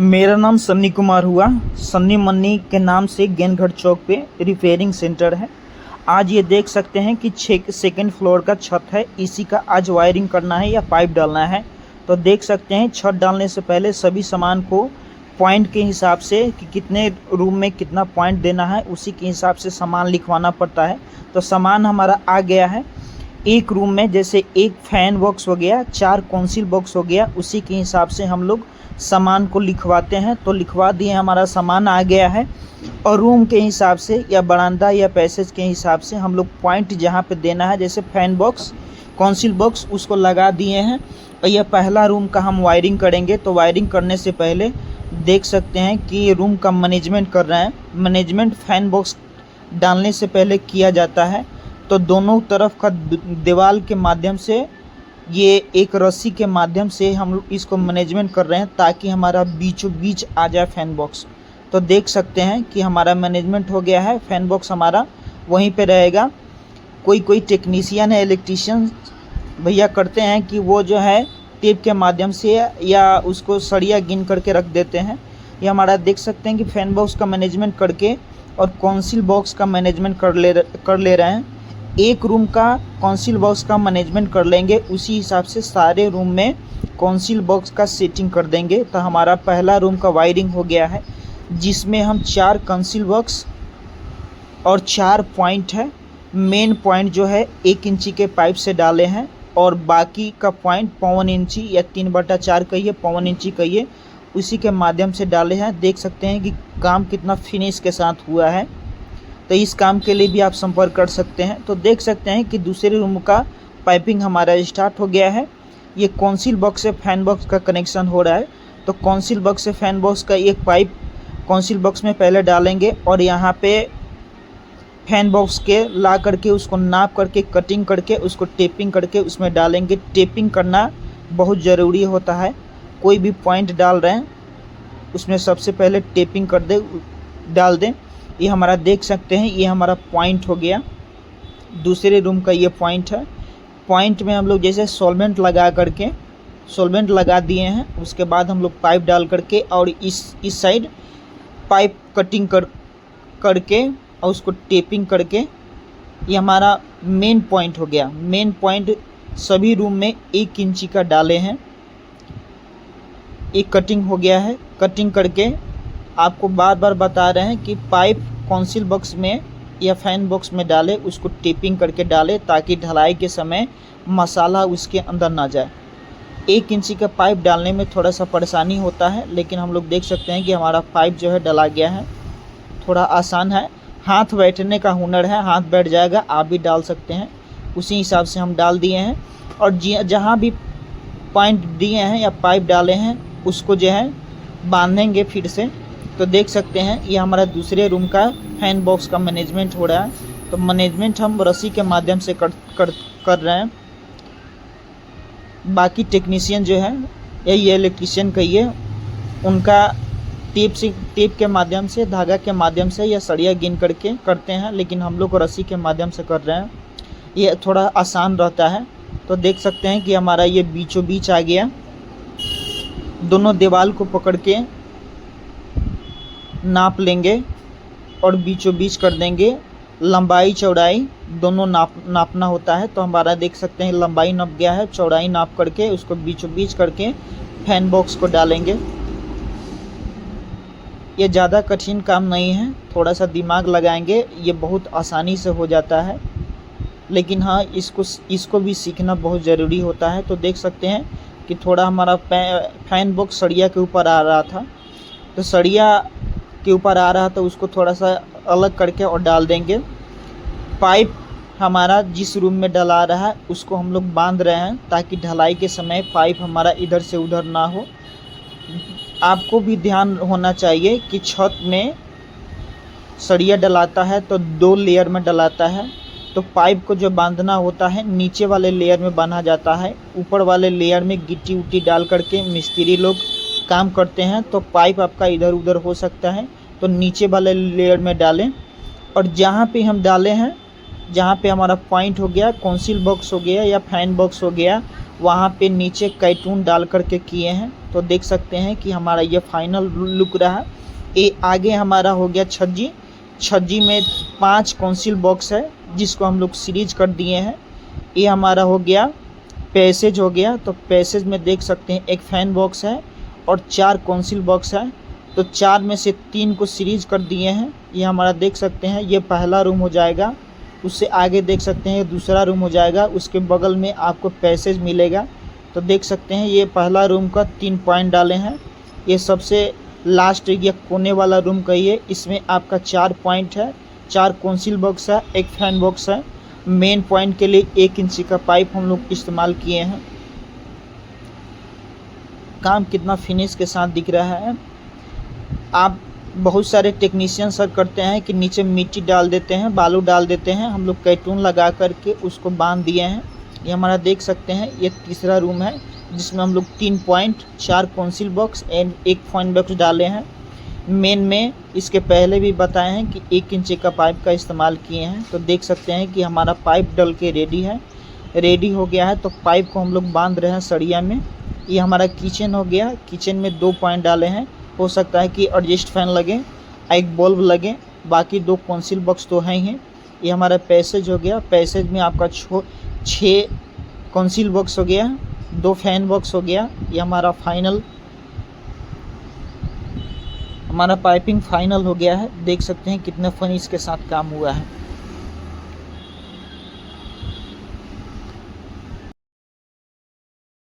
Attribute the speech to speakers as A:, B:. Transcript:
A: मेरा नाम सन्नी कुमार हुआ। सन्नी मन्नी के नाम से गेंदगढ़ चौक पे रिपेयरिंग सेंटर है। आज ये देख सकते हैं कि 6 सेकेंड फ्लोर का छत है, इसी का आज वायरिंग करना है या पाइप डालना है। तो देख सकते हैं छत डालने से पहले सभी सामान को पॉइंट के हिसाब से कि कितने रूम में कितना पॉइंट देना है, उसी के हिसाब से सामान लिखवाना पड़ता है। तो सामान हमारा आ गया है। एक रूम में जैसे एक फैन बॉक्स हो गया, 4 कॉन्सिल बॉक्स हो गया, उसी के हिसाब से हम लोग सामान को लिखवाते हैं। तो लिखवा दिए, हमारा सामान आ गया है। और रूम के हिसाब से या बरामदा या पैसेज के हिसाब से हम लोग पॉइंट जहाँ पे देना है, जैसे फैन बॉक्स कॉन्सिल बॉक्स, उसको लगा दिए हैं। और यह पहला रूम का हम वायरिंग करेंगे। तो वायरिंग करने से पहले देख सकते हैं कि रूम का मैनेजमेंट कर रहे हैं। मैनेजमेंट फैन बॉक्स डालने से पहले किया जाता है। तो दोनों तरफ का दीवार के माध्यम से, ये एक रस्सी के माध्यम से हम लोग इसको मैनेजमेंट कर रहे हैं ताकि हमारा बीचों बीच आ जाए फैन बॉक्स। तो देख सकते हैं कि हमारा मैनेजमेंट हो गया है। फैन बॉक्स हमारा वहीं पे रहेगा। कोई टेक्नीशियन है, इलेक्ट्रीशियन भैया करते हैं कि वो जो है टेप के माध्यम से या उसको सरिया गिन करके रख देते हैं। ये हमारा देख सकते हैं कि फैन बॉक्स का मैनेजमेंट करके और कॉन्सिल बॉक्स का मैनेजमेंट कर ले रहे हैं। एक रूम का कॉन्सिल बॉक्स का मैनेजमेंट कर लेंगे, उसी हिसाब से सारे रूम में कॉन्सिल बॉक्स का सेटिंग कर देंगे। तो हमारा पहला रूम का वायरिंग हो गया है, जिसमें हम 4 कॉन्सिल बॉक्स और 4 पॉइंट है। मेन पॉइंट जो है 1 इंची के पाइप से डाले हैं और बाकी का पॉइंट 1.25 इंची या 3/4 कहिए, 1.25 इंची कहिए, उसी के माध्यम से डाले हैं। देख सकते हैं कि काम कितना फिनिश के साथ हुआ है। तो इस काम के लिए भी आप संपर्क कर सकते हैं। तो देख सकते हैं कि दूसरे रूम का पाइपिंग हमारा स्टार्ट हो गया है। ये कॉन्सिल बॉक्स से फैन बॉक्स का कनेक्शन हो रहा है। तो कॉन्सिल बॉक्स से फैन बॉक्स का एक पाइप कॉन्सिल बॉक्स में पहले डालेंगे और यहाँ पे फैन बॉक्स के ला करके उसको नाप करके कटिंग करके उसको टेपिंग करके उसमें डालेंगे। टेपिंग करना बहुत ज़रूरी होता है। कोई भी पॉइंट डाल रहे हैं उसमें सबसे पहले टेपिंग डाल दें। ये हमारा देख सकते हैं, ये हमारा पॉइंट हो गया। दूसरे रूम का ये पॉइंट है। पॉइंट में हम लोग जैसे सॉल्वेंट लगा दिए हैं। उसके बाद हम लोग पाइप डाल करके और इस साइड पाइप कटिंग करके और उसको टेपिंग करके, ये हमारा मेन पॉइंट हो गया। मेन पॉइंट सभी रूम में 1 इंची का डाले हैं। एक कटिंग हो गया है। कटिंग करके आपको बार बार बता रहे हैं कि पाइप कॉन्सिल बॉक्स में या फैन बॉक्स में डाले, उसको टेपिंग करके डाले ताकि ढलाई के समय मसाला उसके अंदर ना जाए। 1 इंची का पाइप डालने में थोड़ा सा परेशानी होता है, लेकिन हम लोग देख सकते हैं कि हमारा पाइप जो है डला गया है। थोड़ा आसान है, हाथ बैठने का हुनर है, हाथ बैठ जाएगा, आप भी डाल सकते हैं। उसी हिसाब से हम डाल दिए हैं। और जहाँ भी पॉइंट दिए हैं या पाइप डाले हैं उसको जो है बांधेंगे फिर से। तो देख सकते हैं ये हमारा दूसरे रूम का फैन बॉक्स का मैनेजमेंट हो रहा है। तो मैनेजमेंट हम रस्सी के माध्यम से कर रहे हैं। बाकी टेक्नीशियन जो है या ये इलेक्ट्रीशियन कहिए, उनका टेप के माध्यम से, धागा के माध्यम से या सरिया गिन करके करते हैं, लेकिन हम लोग रस्सी के माध्यम से कर रहे हैं। ये थोड़ा आसान रहता है। तो देख सकते हैं कि हमारा ये बीचों बीच आ गया। दोनों दीवार को पकड़ के नाप लेंगे और बीचों बीच कर देंगे। लंबाई चौड़ाई दोनों नापना होता है। तो हमारा देख सकते हैं लंबाई नाप गया है, चौड़ाई नाप करके उसको बीचों बीच करके फैन बॉक्स को डालेंगे। ये ज़्यादा कठिन काम नहीं है, थोड़ा सा दिमाग लगाएंगे, ये बहुत आसानी से हो जाता है। लेकिन हाँ, इसको भी सीखना बहुत ज़रूरी होता है। तो देख सकते हैं कि थोड़ा हमारा फैन बॉक्स सरिया के ऊपर आ रहा था। तो सरिया के ऊपर आ रहा था, उसको थोड़ा सा अलग करके और डाल देंगे। पाइप हमारा जिस रूम में डला रहा है उसको हम लोग बांध रहे हैं ताकि ढलाई के समय पाइप हमारा इधर से उधर ना हो। आपको भी ध्यान होना चाहिए कि छत में सरिया डलाता है तो 2 लेयर में डलाता है। तो पाइप को जो बांधना होता है नीचे वाले लेयर में बांधा जाता है। ऊपर वाले लेयर में गिट्टी उट्टी डाल करके मिस्त्री लोग काम करते हैं, तो पाइप आपका इधर उधर हो सकता है। तो नीचे वाले लेयर में डालें। और जहाँ पे हम डाले हैं, जहाँ पे हमारा पॉइंट हो गया, कॉन्सिल बॉक्स हो गया या फैन बॉक्स हो गया, वहाँ पे नीचे कैटून डाल करके किए हैं। तो देख सकते हैं कि हमारा ये फाइनल लुक रहा। ये आगे हमारा हो गया छज्जी। छज्जी में 5 कॉन्सिल बॉक्स है जिसको हम लोग सीरीज कर दिए हैं। ये हमारा हो गया पैसेज हो गया। तो पैसेज में देख सकते हैं एक फैन बॉक्स है और 4 कॉन्सिल बॉक्स है। तो 4 में से 3 को सीरीज कर दिए हैं। ये हमारा देख सकते हैं ये पहला रूम हो जाएगा। उससे आगे देख सकते हैं ये दूसरा रूम हो जाएगा। उसके बगल में आपको पैसेज मिलेगा। तो देख सकते हैं ये पहला रूम का 3 पॉइंट डाले हैं। ये सबसे लास्ट ये कोने वाला रूम का ये, इसमें आपका 4 पॉइंट है, 4 कॉन्सिल बॉक्स है, एक फैन बॉक्स है। मेन पॉइंट के लिए 1 इंची का पाइप हम लोग इस्तेमाल किए हैं। काम कितना फिनिश के साथ दिख रहा है। आप बहुत सारे टेक्नीशियन सर करते हैं कि नीचे मिट्टी डाल देते हैं, बालू डाल देते हैं। हम लोग कैटून लगा करके उसको बांध दिए हैं। ये हमारा देख सकते हैं ये तीसरा रूम है जिसमें हम लोग 3 point, 4 council box and 1 fan box डाले हैं। मेन में इसके पहले भी बताए हैं कि 1 इंची का पाइप का इस्तेमाल किए हैं। तो देख सकते हैं कि हमारा पाइप डल के रेडी हो गया है। तो पाइप को हम लोग बांध रहे हैं सरिया में। ये हमारा किचन हो गया। किचन में 2 पॉइंट डाले हैं। हो सकता है कि एडजस्ट फैन लगे, एक बल्ब लगे, बाकी 2 कॉन्सिल बॉक्स तो हैं ही। ये हमारा पैसेज हो गया। पैसेज में आपका 6 कॉन्सिल बॉक्स हो गया, 2 फैन बॉक्स हो गया। ये हमारा पाइपिंग फाइनल हो गया है। देख सकते हैं कितने फिनिश के साथ काम हुआ है।